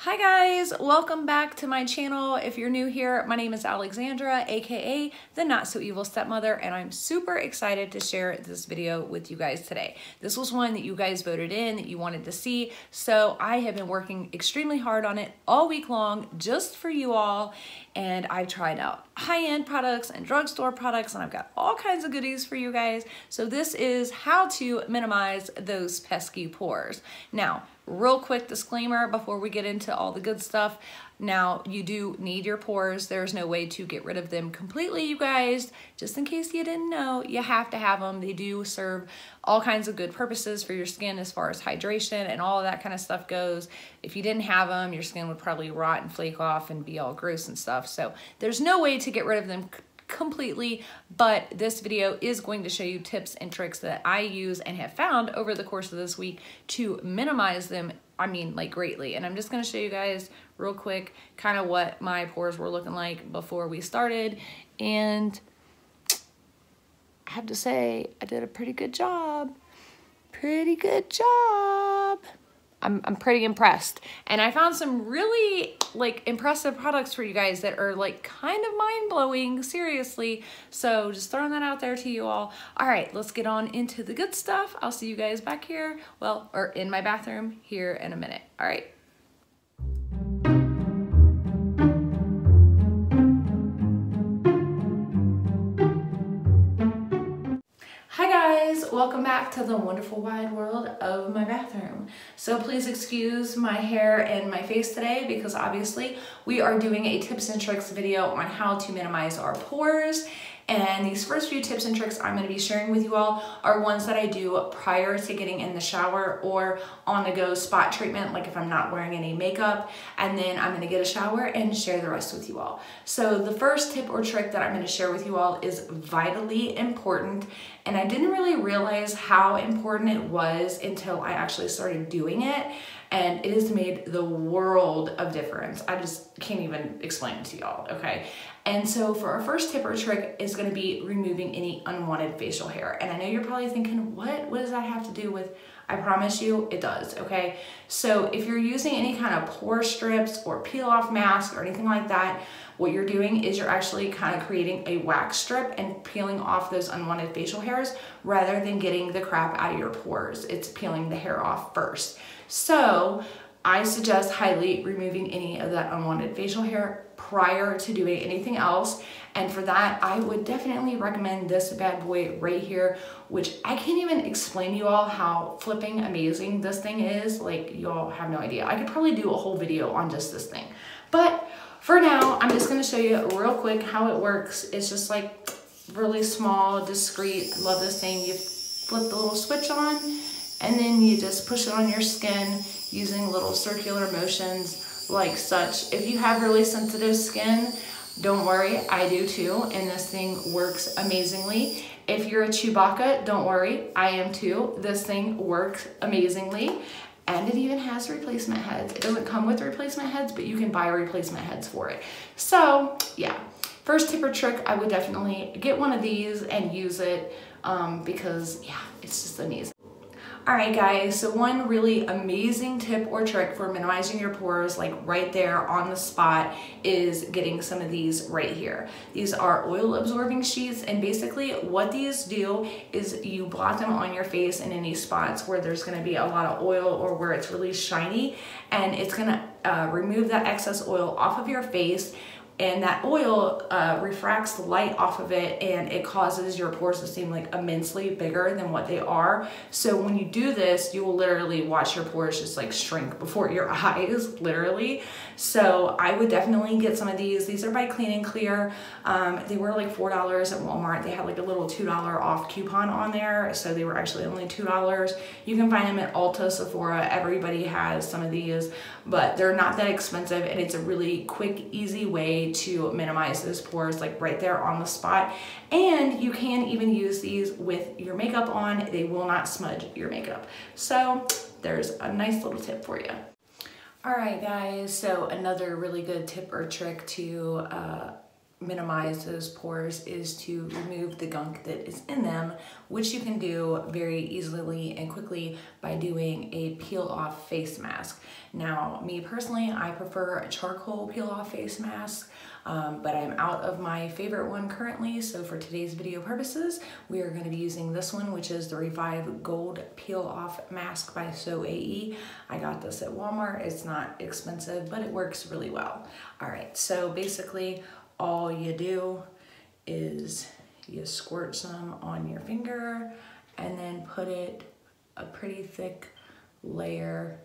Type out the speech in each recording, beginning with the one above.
Hi guys, welcome back to my channel. If you're new here, my name is Alexandra, aka the Not So Evil Stepmother, and I'm super excited to share this video with you guys today. This was one that you guys voted in, that you wanted to see, so I have been working extremely hard on it all week long just for you all, and I've tried out high-end products and drugstore products, and I've got all kinds of goodies for you guys. So this is how to minimize those pesky pores. Now, real quick disclaimer before we get into all the good stuff. Now, you do need your pores. There's no way to get rid of them completely, you guys. Just in case you didn't know, you have to have them. They do serve all kinds of good purposes for your skin as far as hydration and all of that kind of stuff goes. If you didn't have them, your skin would probably rot and flake off and be all gross and stuff. So there's no way to get rid of them completely, but this video is going to show you tips and tricks that I use and have found over the course of this week to minimize them, like greatly. And I'm just going to show you guys real quick kind of what my pores were looking like before we started, and I have to say I did a pretty good job. I'm pretty impressed, and I found some really impressive products for you guys that are kind of mind-blowing, seriously. So just throwing that out there to you all. All right, let's get on into the good stuff. I'll see you guys back here, or in my bathroom here in a minute. All right. Hi guys, welcome back to the wonderful wide world of my bathroom. So please excuse my hair and my face today because obviously we are doing a tips and tricks video on how to minimize our pores. And these first few tips and tricks I'm going to be sharing with you all are ones that I do prior to getting in the shower or on the go spot treatment, like if I'm not wearing any makeup, and then I'm going to get a shower and share the rest with you all. So the first tip or trick that I'm going to share with you all is vitally important, and I didn't really realize how important it was until I actually started doing it, and it has made the world of difference. I just can't even explain it to y'all, okay? And so for our first tip or trick is going to be removing any unwanted facial hair. And I know you're probably thinking, what does that have to do with? I promise you it does, okay? So if you're using any kind of pore strips or peel off mask or anything like that, what you're doing is you're actually kind of creating a wax strip and peeling off those unwanted facial hairs rather than getting the crap out of your pores. It's peeling the hair off first. So I suggest highly removing any of that unwanted facial hair prior to doing anything else. And for that, I would definitely recommend this bad boy right here, which I can't even explain to you all how flipping amazing this thing is. You all have no idea. I could probably do a whole video on just this thing. But for now, I'm just gonna show you real quick how it works. It's just really small, discreet. I love this thing. You flip the little switch on, and then you just push it on your skin using little circular motions like such. If you have really sensitive skin, don't worry, I do too, and this thing works amazingly. If you're a Chewbacca, don't worry, I am too. This thing works amazingly, and it even has replacement heads. It doesn't come with replacement heads, but you can buy replacement heads for it. So yeah, first tip or trick, I would definitely get one of these and use it because yeah, it's just amazing. All right guys, so one really amazing tip or trick for minimizing your pores, right there on the spot, is getting some of these right here. These are oil absorbing sheets, and basically what these do is you blot them on your face in any spots where there's gonna be a lot of oil or where it's really shiny, and it's gonna remove that excess oil off of your face. And that oil refracts the light off of it, and it causes your pores to seem immensely bigger than what they are. So when you do this, you will literally watch your pores just shrink before your eyes, literally. So I would definitely get some of these. These are by Clean & Clear. They were $4 at Walmart. They had a little $2 off coupon on there, so they were actually only $2. You can find them at Ulta, Sephora. Everybody has some of these, but they're not that expensive, and it's a really quick, easy way to minimize those pores right there on the spot. And you can even use these with your makeup on. They will not smudge your makeup. So there's a nice little tip for you. All right guys, so another really good tip or trick to minimize those pores is to remove the gunk that is in them, which you can do very easily and quickly by doing a peel off face mask. Now, me personally, I prefer a charcoal peel off face mask, but I'm out of my favorite one currently. So for today's video purposes, we are going to be using this one, which is the Revive Gold Peel Off Mask by SooAE. I got this at Walmart. It's not expensive, but it works really well. All right, so basically all you do is you squirt some on your finger and then put it a pretty thick layer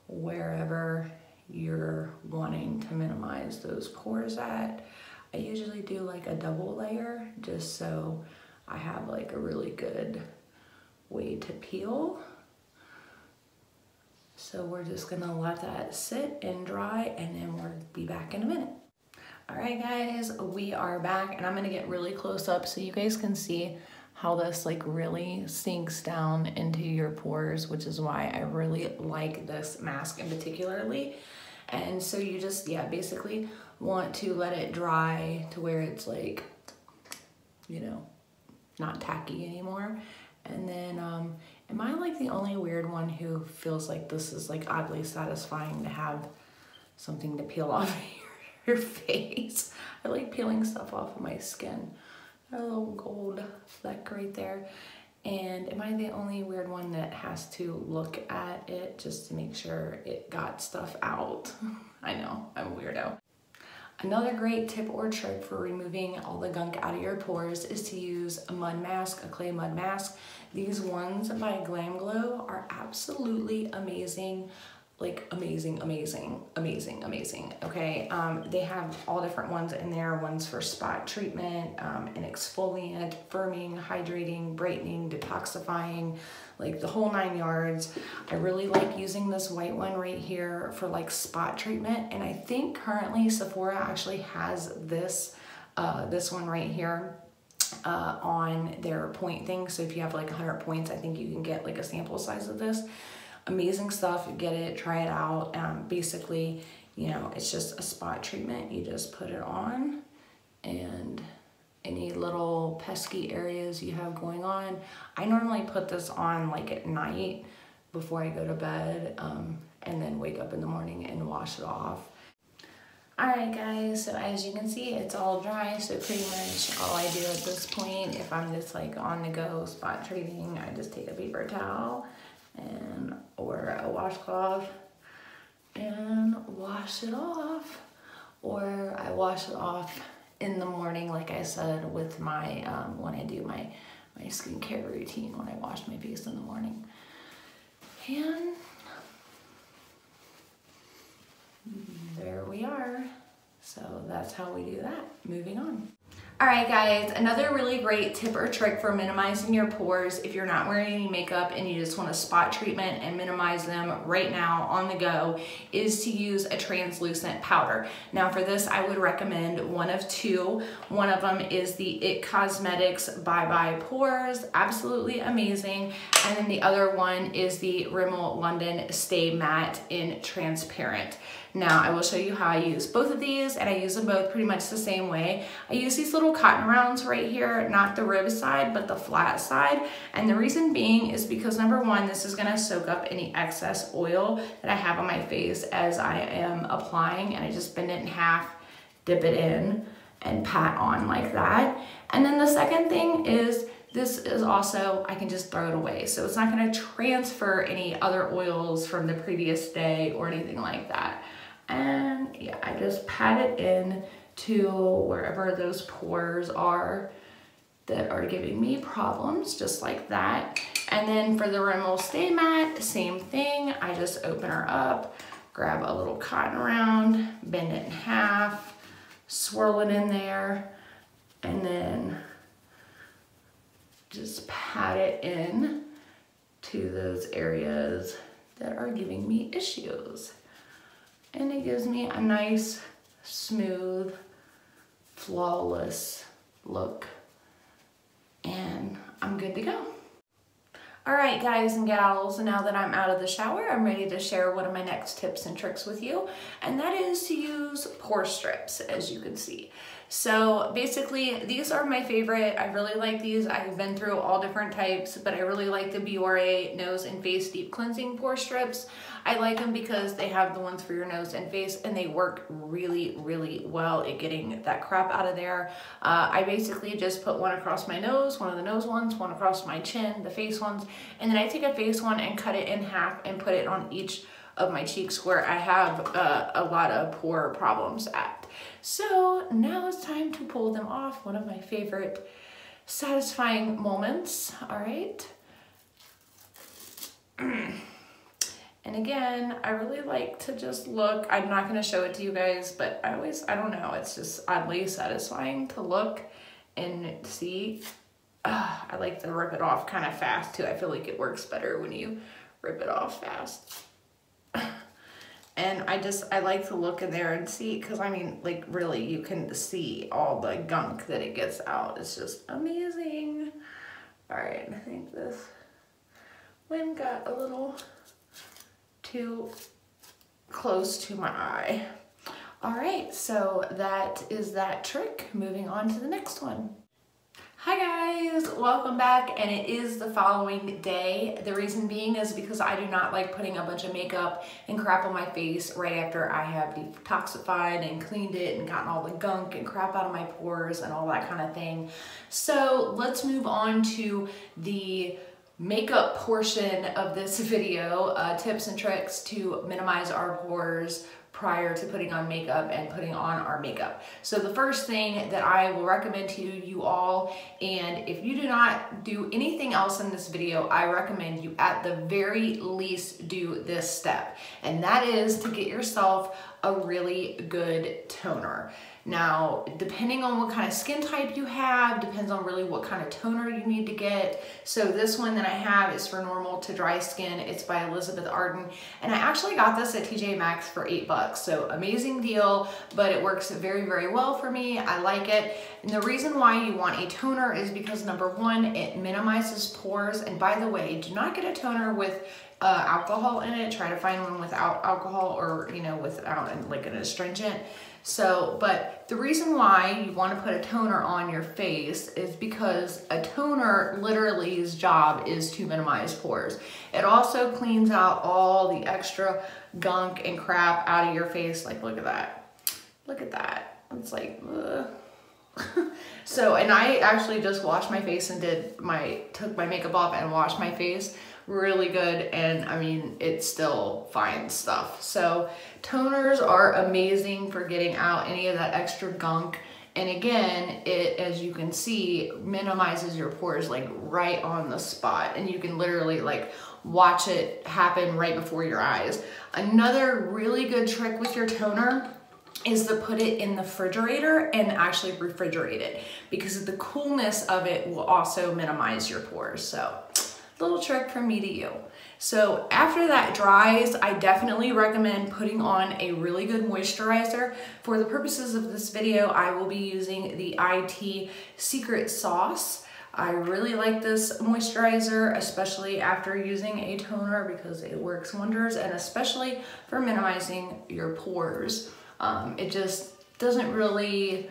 wherever you're wanting to minimize those pores at. I usually do like a double layer just so I have like a really good way to peel. So we're just gonna let that sit and dry and then we'll be back in a minute. All right guys, we are back and I'm gonna get really close up so you guys can see how this like really sinks down into your pores, which is why I really like this mask in particularly. And so you just, yeah, basically want to let it dry to where it's like, you know, not tacky anymore. And then, am I like the only weird one who feels like this is like oddly satisfying to have something to peel off your face? I like peeling stuff off of my skin. A little gold fleck right there. And am I the only weird one that has to look at it just to make sure it got stuff out? I know, I'm a weirdo. Another great tip or trick for removing all the gunk out of your pores is to use a mud mask, a clay mud mask. These ones by Glamglow are absolutely amazing. Like amazing, amazing, amazing, amazing, okay? They have all different ones in there. Ones for spot treatment, an exfoliant, firming, hydrating, brightening, detoxifying, like the whole 9 yards. I really like using this white one right here for like spot treatment. And I think currently Sephora actually has this, this one right here on their point thing. So if you have like 100 points, I think you can get like a sample size of this. Amazing stuff, get it, try it out. Basically, you know, it's just a spot treatment. You just put it on and any little pesky areas you have going on. I normally put this on like at night before I go to bed and then wake up in the morning and wash it off. All right guys, so as you can see, it's all dry. So pretty much all I do at this point, if I'm just like on the go spot treating, I just take a paper towel and or a washcloth and wash it off, or I wash it off in the morning, like I said, with my when I do my skincare routine, when I wash my face in the morning. And there we are. So that's how we do that. Moving on. All right guys, another really great tip or trick for minimizing your pores if you're not wearing any makeup and you just want a spot treatment and minimize them right now on the go is to use a translucent powder. Now for this, I would recommend one of two. One of them is the IT Cosmetics Bye Bye Pores, absolutely amazing. And then the other one is the Rimmel London Stay Matte in Transparent. Now I will show you how I use both of these, and I use them both pretty much the same way. I use these little cotton rounds right here, not the rib side, but the flat side. And the reason being is because number one, this is gonna soak up any excess oil that I have on my face as I am applying, and I just bend it in half, dip it in, and pat on like that. And then the second thing is this is also, I can just throw it away. So it's not gonna transfer any other oils from the previous day or anything like that. And yeah, I just pat it in to wherever those pores are that are giving me problems, just like that. And then for the Rimmel Stay Matte, same thing. I just open her up, grab a little cotton round, bend it in half, swirl it in there, and then just pat it in to those areas that are giving me issues. And it gives me a nice, smooth, flawless look. And I'm good to go. All right, guys and gals, now that I'm out of the shower, I'm ready to share one of my next tips and tricks with you, and that is to use pore strips, as you can see. So basically, these are my favorite. I really like these. I've been through all different types, but I really like the Biore Nose and Face Deep Cleansing Pore Strips. I like them because they have the ones for your nose and face, and they work really, really well at getting that crap out of there. I basically just put one across my nose, one of the nose ones, one across my chin, the face ones, and then I take a face one and cut it in half and put it on each of my cheeks where I have a lot of pore problems at. So now it's time to pull them off. One of my favorite satisfying moments. All right. And again, I really like to just look. I'm not going to show it to you guys, but I don't know, it's just oddly satisfying to look and see. I like to rip it off kind of fast too. I feel like it works better when you rip it off fast. And I like to look in there and see, because I mean, like really, you can see all the gunk that it gets out. It's just amazing. All right, I think this one got a little too close to my eye. All right, so that is that trick. Moving on to the next one. Hi guys, welcome back, and it is the following day. The reason being is because I do not like putting a bunch of makeup and crap on my face right after I have detoxified and cleaned it and gotten all the gunk and crap out of my pores and all that kind of thing. So let's move on to the makeup portion of this video, tips and tricks to minimize our pores prior to putting on makeup and putting on our makeup. So the first thing that I will recommend to you all, and if you do not do anything else in this video, I recommend you at the very least do this step, and that is to get yourself a really good toner. Now, depending on what kind of skin type you have, depends on really what kind of toner you need to get. So this one that I have is for normal to dry skin. It's by Elizabeth Arden. And I actually got this at TJ Maxx for $8. So amazing deal, but it works very, very well for me. I like it. And the reason why you want a toner is because number one, it minimizes pores. And by the way, do not get a toner with alcohol in it. Try to find one without alcohol, or, you know, without like an astringent. So, but the reason why you want to put a toner on your face is because a toner literally's job is to minimize pores. It also cleans out all the extra gunk and crap out of your face. Like, look at that. Look at that. It's like, ugh. So, and I actually just washed my face and took my makeup off and washed my face really good, and I mean, it's still fine stuff. So toners are amazing for getting out any of that extra gunk, and again, it, as you can see, minimizes your pores like right on the spot, and you can literally like watch it happen right before your eyes. Another really good trick with your toner is to put it in the refrigerator and actually refrigerate it, because the coolness of it will also minimize your pores. So little trick from me to you. So after that dries, I definitely recommend putting on a really good moisturizer. For the purposes of this video, I will be using the IT Secret Sauce. I really like this moisturizer, especially after using a toner, because it works wonders, and especially for minimizing your pores. It just doesn't really,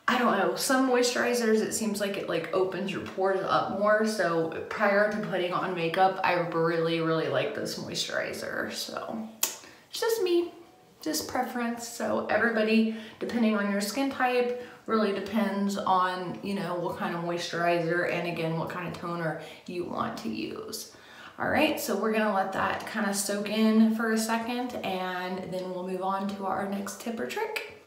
I don't know, some moisturizers, it seems like it like opens your pores up more. So prior to putting on makeup, I really, really like this moisturizer. So it's just me, just preference. So everybody, depending on your skin type, really depends on, you know, what kind of moisturizer and again, what kind of toner you want to use. All right, so we're gonna let that kind of soak in for a second, and then we'll move on to our next tip or trick.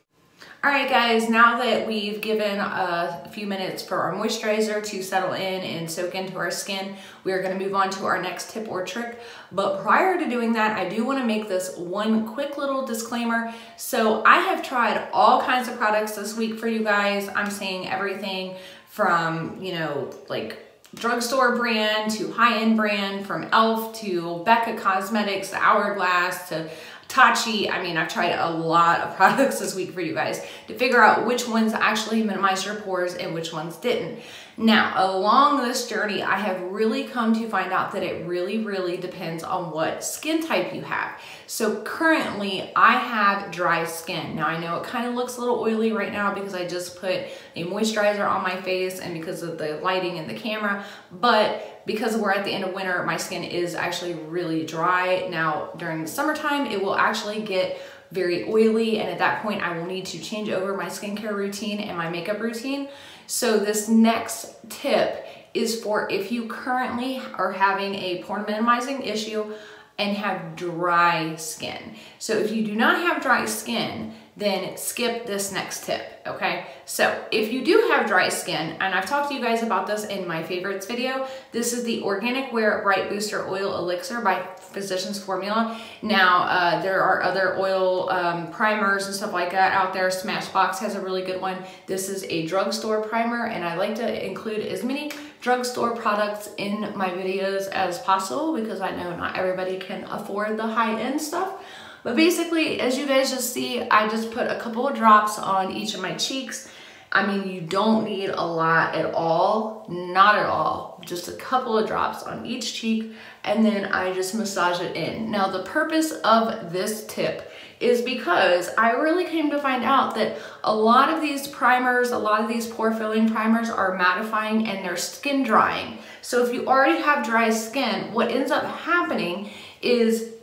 All right guys, now that we've given a few minutes for our moisturizer to settle in and soak into our skin, we are gonna move on to our next tip or trick. But prior to doing that, I do wanna make this one quick little disclaimer. So I have tried all kinds of products this week for you guys. I'm saying everything from, you know, like drugstore brand to high-end brand, from e.l.f. to Becca Cosmetics, to Hourglass, to Tachi. I mean, I've tried a lot of products this week for you guys to figure out which ones actually minimize your pores and which ones didn't. Now, along this journey, I have really come to find out that it really depends on what skin type you have. So currently, I have dry skin. Now, I know it kind of looks a little oily right now because I just put a moisturizer on my face and because of the lighting and the camera, but because we're at the end of winter, my skin is actually really dry. Now, during the summertime, it will actually get very oily, and at that point I will need to change over my skincare routine and my makeup routine. So this next tip is for if you currently are having a pore minimizing issue and have dry skin. So if you do not have dry skin, then skip this next tip, okay? So if you do have dry skin, and I've talked to you guys about this in my favorites video, this is the Organic Wear Bright Booster Oil Elixir by Physicians Formula. Now, there are other oil primers and stuff like that out there. Smashbox has a really good one. This is a drugstore primer, and I like to include as many drugstore products in my videos as possible because I know not everybody can afford the high-end stuff. But basically, as you guys just see, I just put a couple of drops on each of my cheeks. I mean, you don't need a lot at all, not at all, just a couple of drops on each cheek, and then I just massage it in. Now, the purpose of this tip is because I really came to find out that a lot of these primers, a lot of these pore filling primers are mattifying and they're skin drying. So if you already have dry skin, what ends up happening is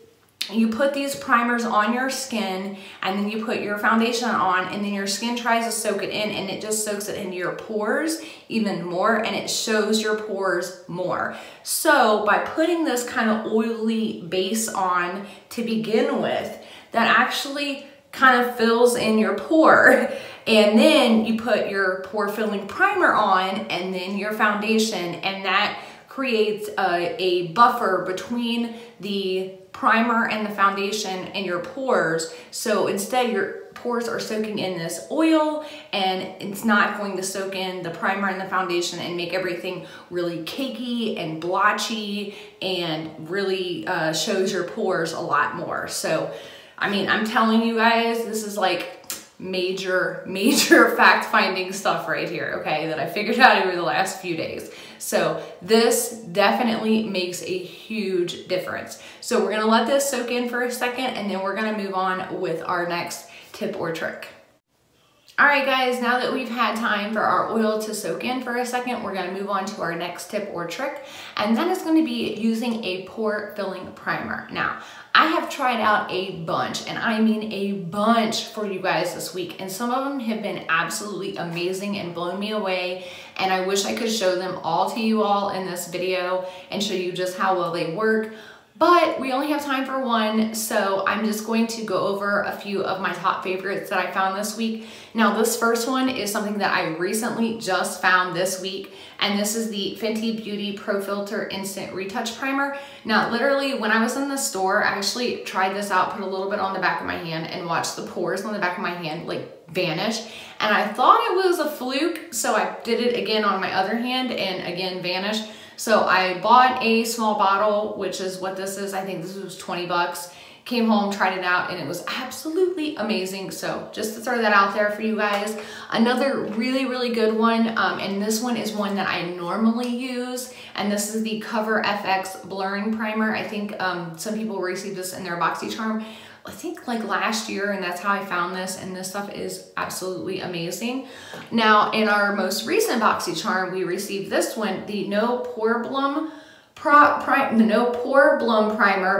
you put these primers on your skin and then you put your foundation on and then your skin tries to soak it in and it just soaks it into your pores even more and it shows your pores more. So by putting this kind of oily base on to begin with, that actually kind of fills in your pore, and then you put your pore filling primer on and then your foundation, and that creates a buffer between the primer and the foundation and your pores. So instead your pores are soaking in this oil and it's not going to soak in the primer and the foundation and make everything really cakey and blotchy and really shows your pores a lot more. So, I mean, I'm telling you guys, this is like major fact-finding stuff right here, okay, that I figured out over the last few days. So this definitely makes a huge difference. So we're gonna let this soak in for a second and then we're gonna move on with our next tip or trick. All right, guys, now that we've had time for our oil to soak in for a second, we're gonna move on to our next tip or trick, and that is gonna be using a pore filling primer. Now, I have tried out a bunch, and I mean a bunch for you guys this week, and some of them have been absolutely amazing and blown me away, and I wish I could show them all to you all in this video and show you just how well they work. But we only have time for one, so I'm just going to go over a few of my top favorites that I found this week. Now, this first one is something that I recently just found this week, and this is the Fenty Beauty Pro Filter Instant Retouch Primer. Now, literally, when I was in the store, I actually tried this out, put a little bit on the back of my hand, and watched the pores on the back of my hand like vanish. And I thought it was a fluke, so I did it again on my other hand, and again vanished. So I bought a small bottle, which is what this is. I think this was 20 bucks. Came home, tried it out, and it was absolutely amazing. So just to throw that out there for you guys. Another really good one, and this one is one that I normally use, and this is the Cover FX Blurring Primer. I think some people received this in their BoxyCharm, I think like last year, and that's how I found this, and this stuff is absolutely amazing. Now, in our most recent BoxyCharm, we received this one, the No Pore Blum Primer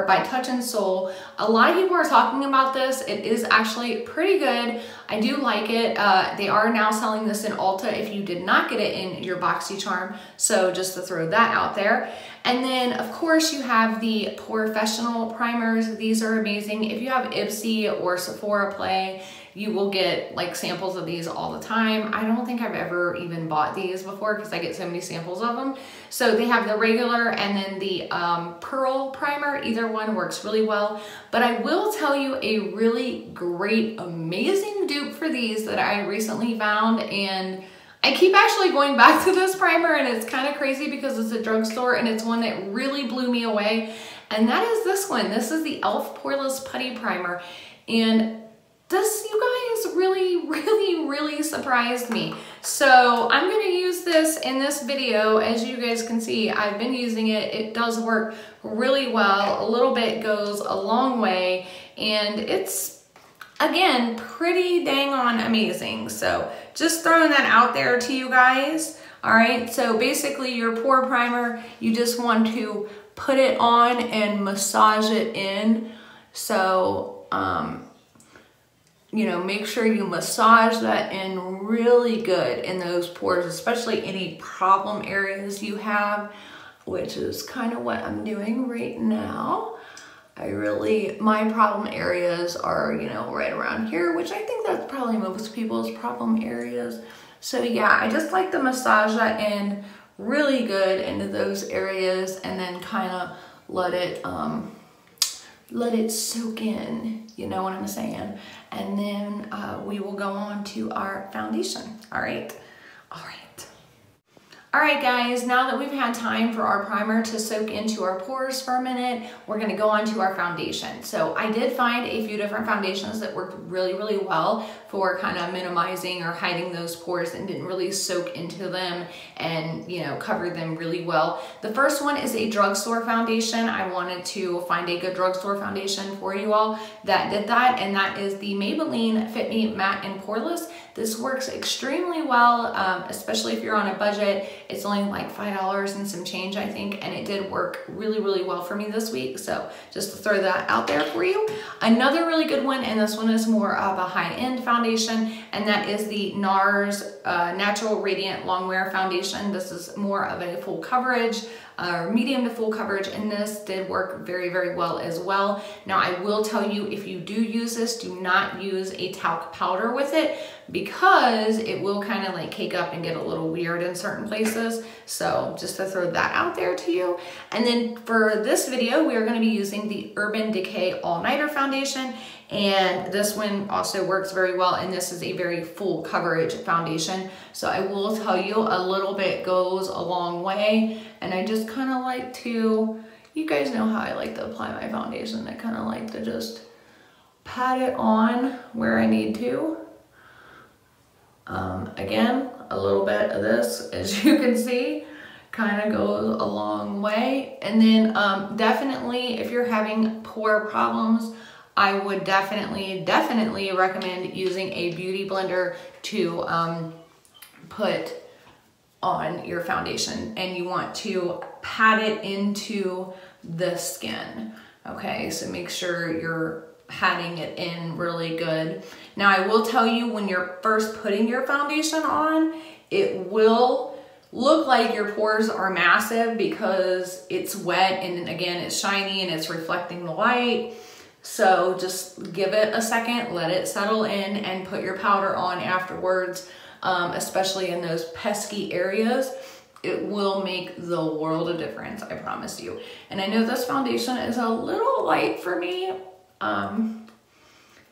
by Touch in Soul. A lot of people are talking about this. It is actually pretty good. I do like it. They are now selling this in Ulta if you did not get it in your BoxyCharm. So just to throw that out there. And then of course you have the Porefessional primers. These are amazing. If you have Ipsy or Sephora Play, you will get like samples of these all the time. I don't think I've ever even bought these before because I get so many samples of them. So they have the regular and then the Pearl primer. Either one works really well. But I will tell you a really great, amazing dupe for these that I recently found, and I keep actually going back to this primer, and it's kind of crazy because it's a drugstore and it's one that really blew me away. And that is this one. This is the e.l.f. Poreless Putty Primer. And this, you guys, really surprised me. So I'm gonna use this in this video. As you guys can see, I've been using it. It does work really well. A little bit goes a long way, and it's, again, pretty dang on amazing. So just throwing that out there to you guys. All right, so basically your pore primer, you just want to put it on and massage it in. So, you know, make sure you massage that in really good in those pores, especially any problem areas you have, which is kind of what I'm doing right now. My problem areas are, you know, right around here, which I think that's probably most people's problem areas. So yeah, I just like to massage that in really good into those areas and then kind of let it soak in, you know what I'm saying? And then we will go on to our foundation, all right? All right, guys, now that we've had time for our primer to soak into our pores for a minute, we're gonna go on to our foundation. So I did find a few different foundations that worked really well for kind of minimizing or hiding those pores and didn't really soak into them and, you know, covered them really well. The first one is a drugstore foundation. I wanted to find a good drugstore foundation for you all that did that, and that is the Maybelline Fit Me Matte and Poreless. This works extremely well, especially if you're on a budget. It's only like $5 and some change, I think, and it did work really well for me this week. So just to throw that out there for you. Another really good one, and this one is more of a high-end foundation, and that is the NARS Natural Radiant Longwear Foundation. This is more of a full coverage, medium to full coverage, and this did work very well as well. Now I will tell you, if you do use this, do not use a talc powder with it, because it will kind of like cake up and get a little weird in certain places. So just to throw that out there to you. And then for this video, we are going to be using the Urban Decay All Nighter Foundation, and this one also works very well, and this is a very full coverage foundation. So I will tell you, a little bit goes a long way, and I just kind of like to, you guys know how I like to apply my foundation. I kind of like to just pat it on where I need to. Again, a little bit of this, as you can see, kind of goes a long way. And then definitely, if you're having pore problems, I would definitely recommend using a beauty blender to put on your foundation, and you want to pat it into the skin. Okay, so make sure you're patting it in really good. Now I will tell you, when you're first putting your foundation on, it will look like your pores are massive because it's wet, and again, it's shiny and it's reflecting the light. So just give it a second, let it settle in, and put your powder on afterwards, especially in those pesky areas. It will make the world of difference, I promise you. And I know this foundation is a little light for me.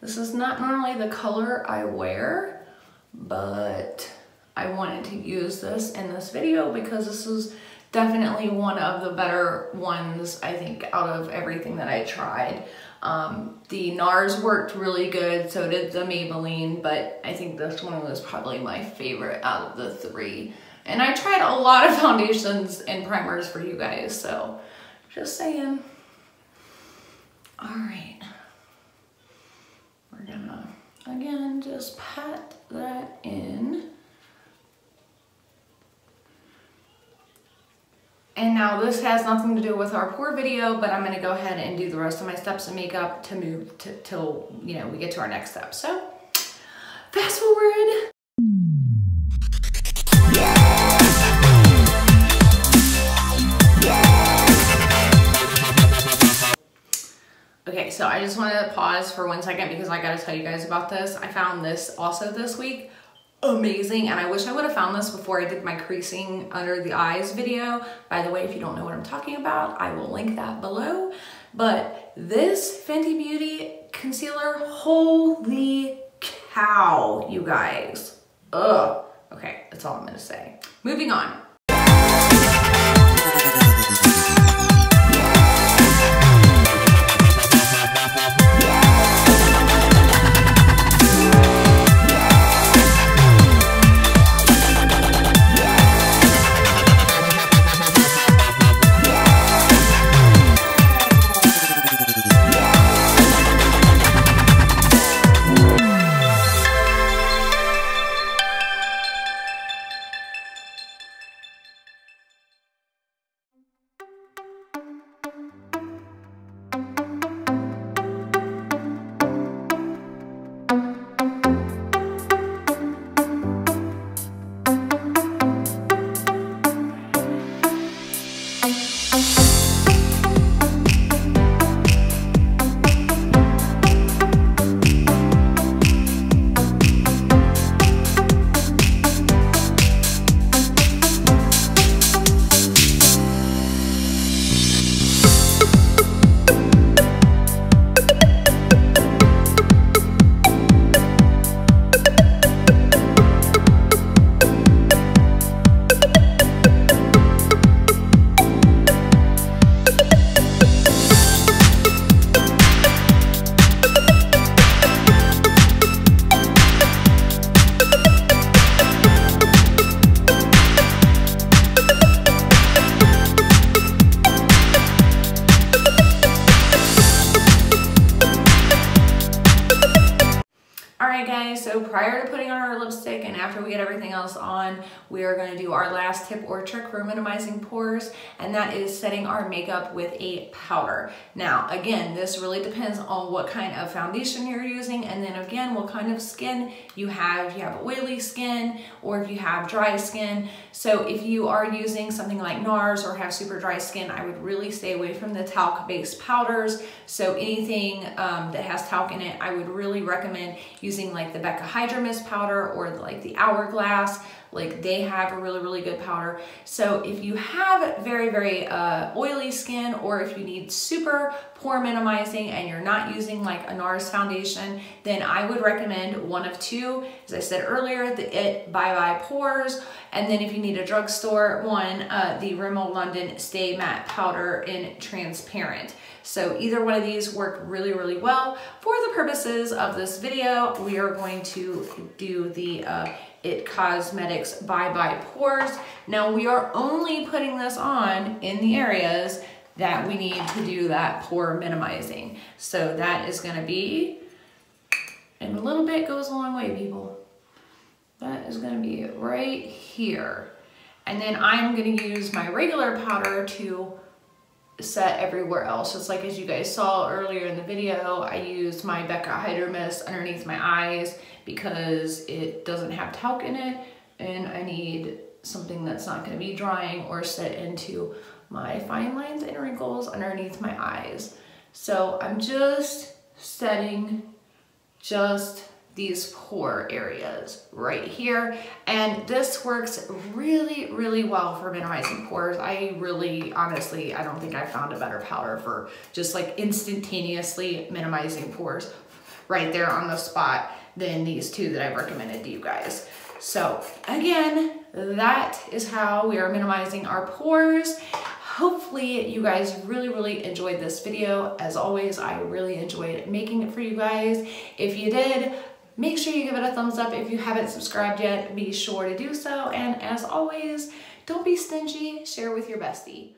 This is not normally the color I wear, but I wanted to use this in this video because this is definitely one of the better ones, I think, out of everything that I tried. The NARS worked really good, so did the Maybelline, but I think this one was probably my favorite out of the three. And I tried a lot of foundations and primers for you guys, so just saying. All right. We're gonna, again, just pat that in. And now this has nothing to do with our pore video, but I'm gonna go ahead and do the rest of my steps of makeup to move till, you know, we get to our next step. So, fast forward. Okay, so I just want to pause for 1 second because I gotta tell you guys about this. I found this also this week. Amazing, and I wish I would have found this before I did my creasing under the eyes video. By the way, if you don't know what I'm talking about, I will link that below. But this Fenty Beauty concealer, holy cow, you guys. Ugh. Okay, that's all I'm gonna say. Moving on. Alright guys, so prior to putting on our lipstick and after we get everything else on, we are going to do our last tip or trick for minimizing pores, and that is setting our makeup with a powder. Now again, this really depends on what kind of foundation you're using, and then again what kind of skin you have. If you have oily skin or if you have dry skin. So if you are using something like NARS or have super dry skin, I would really stay away from the talc based powders. So anything that has talc in it, I would really recommend using like the Becca Hydra Mist powder or like the Hourglass. Like they have a really good powder. So if you have very oily skin, or if you need super pore minimizing and you're not using like a NARS foundation, then I would recommend one of two. As I said earlier, the IT Bye Bye Pores, and then if you need a drugstore one, the Rimmel London Stay Matte Powder in Transparent. So either one of these work really well. For the purposes of this video, we are going to do the IT Cosmetics Bye Bye Pores. Now we are only putting this on in the areas that we need to do that pore minimizing. So that is gonna be, and a little bit goes a long way, people. That is gonna be right here. And then I'm gonna use my regular powder to set everywhere else. Just like as you guys saw earlier in the video, I used my Becca Hydra Mist underneath my eyes because it doesn't have talc in it, and I need something that's not going to be drying or set into my fine lines and wrinkles underneath my eyes. So I'm just setting just these pore areas right here, and this works really well for minimizing pores. I really, honestly, I don't think I found a better powder for just like instantaneously minimizing pores right there on the spot than these two that I've recommended to you guys. So again, that is how we are minimizing our pores. Hopefully you guys really enjoyed this video. As always, I really enjoyed making it for you guys. If you did, make sure you give it a thumbs up. If you haven't subscribed yet, be sure to do so. And as always, don't be stingy, share with your bestie.